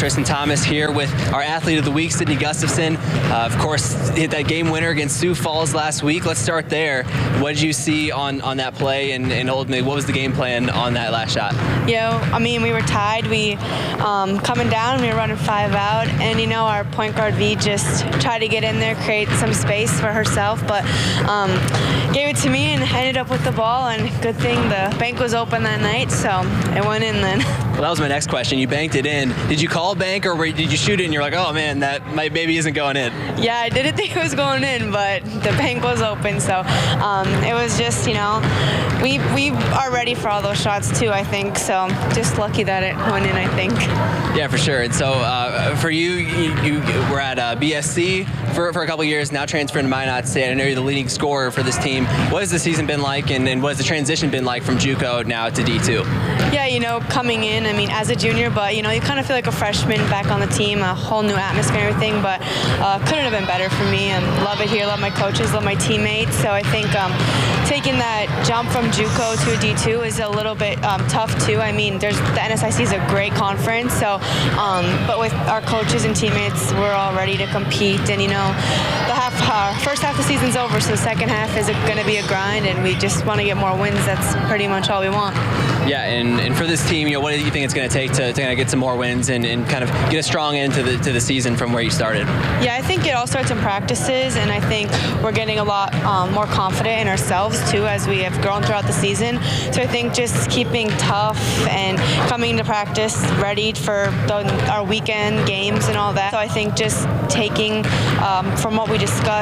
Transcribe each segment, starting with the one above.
Tristan Thomas here with our Athlete of the Week, Sydney Gustavsson. Of course, hit that game winner against Sioux Falls last week. Let's start there. What did you see on that play, and ultimately, what was the game plan on that last shot? We were tied. We coming down, we were running 5 out, and our point guard V just tried to get in there, create some space for herself, but gave it to me and ended up with the ball, and good thing the bank was open that night, so it went in then. Well, that was my next question. You banked it in. Did you call bank, or did you shoot it and you're like, oh man, that maybe isn't going in? Yeah, I didn't think it was going in, but the bank was open, so it was just, we are ready for all those shots too, I think, so just lucky that it went in, I think. Yeah, for sure. And so for you were at BSC for a couple years, now transferring to Minot State. I know you're the leading scorer for this team. What has the season been like, and what has the transition been like from JUCO now to D2? Yeah, coming in, as a junior, but, you kind of feel like a freshman back on the team, a whole new atmosphere and everything, but couldn't have been better for me. Love it here, love my coaches, love my teammates, so I think taking that jump from JUCO to a D2 is a little bit tough too. The NSIC is a great conference, so but with our coaches and teammates, we're all ready to compete, and the first half of the season's over, so the second half is going to be a grind, and we just want to get more wins. That's pretty much all we want. Yeah, and for this team, what do you think it's going to take to kind of get some more wins and kind of get a strong end to the season from where you started? Yeah, I think it all starts in practices, and I think we're getting a lot more confident in ourselves too as we have grown throughout the season. So I think just keeping tough and coming to practice ready for our weekend games and all that. So I think just taking from what we discussed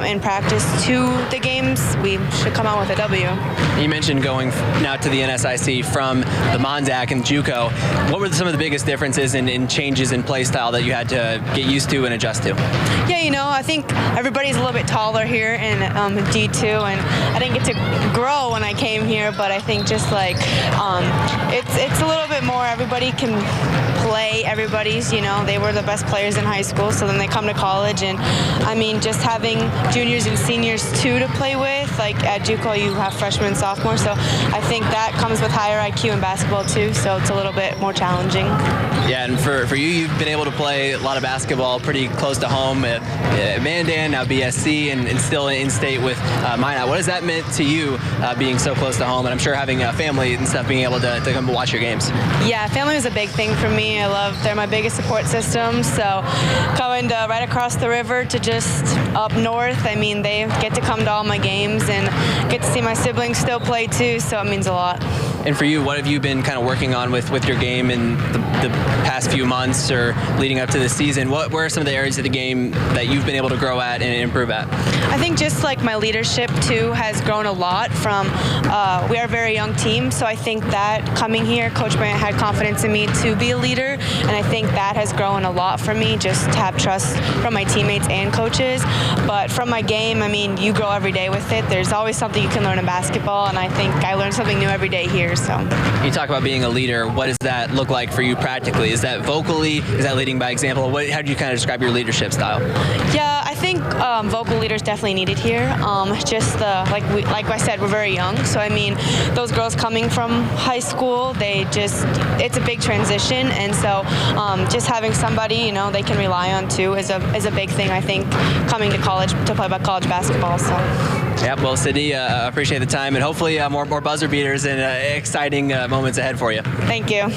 in practice to the games, we should come out with a W. You mentioned going now to the NSIC from the Monzac and JUCO. What were some of the biggest differences in changes in play style that you had to get used to and adjust to? Yeah, I think everybody's a little bit taller here in D2, and I didn't get to grow when I came here, but I think just it's a little bit more, everybody can play, everybody's, they were the best players in high school, so then they come to college, and just having juniors and seniors too to play with, like at JUCO you have freshmen and sophomores, so I think that comes with higher IQ in basketball too, so it's a little bit more challenging. Yeah, and for you, you've been able to play a lot of basketball pretty close to home at Mandan, now BSC, and still in state with Minot. What has that meant to you being so close to home, and I'm sure having a family and stuff, being able to come watch your games? Yeah, family is a big thing for me. They're my biggest support system, so coming right across the river to just up north, they get to come to all my games and get to see my siblings still play too, so it means a lot. And for you, what have you been kind of working on with your game in the past few months or leading up to the season? What are some of the areas of the game that you've been able to grow at and improve at? I think just like my leadership too has grown a lot from, we are a very young team, so I think that coming here, Coach Brandt had confidence in me to be a leader, and I think that has grown a lot for me, just to have trust from my teammates and coaches. But from my game, you grow every day with it. There's always something you can learn in basketball, and I think I learn something new every day here. So you talk about being a leader. What does that look like for you practically? Is that vocally? Is that leading by example? How do you kind of describe your leadership style? Yeah, I think vocal leaders definitely needed here. Like I said, we're very young. So those girls coming from high school, it's a big transition, and so just having somebody they can rely on too is a big thing. I think coming to college to play college basketball. So. Yeah, well, Sydney, appreciate the time, and hopefully more buzzer beaters and exciting moments ahead for you. Thank you.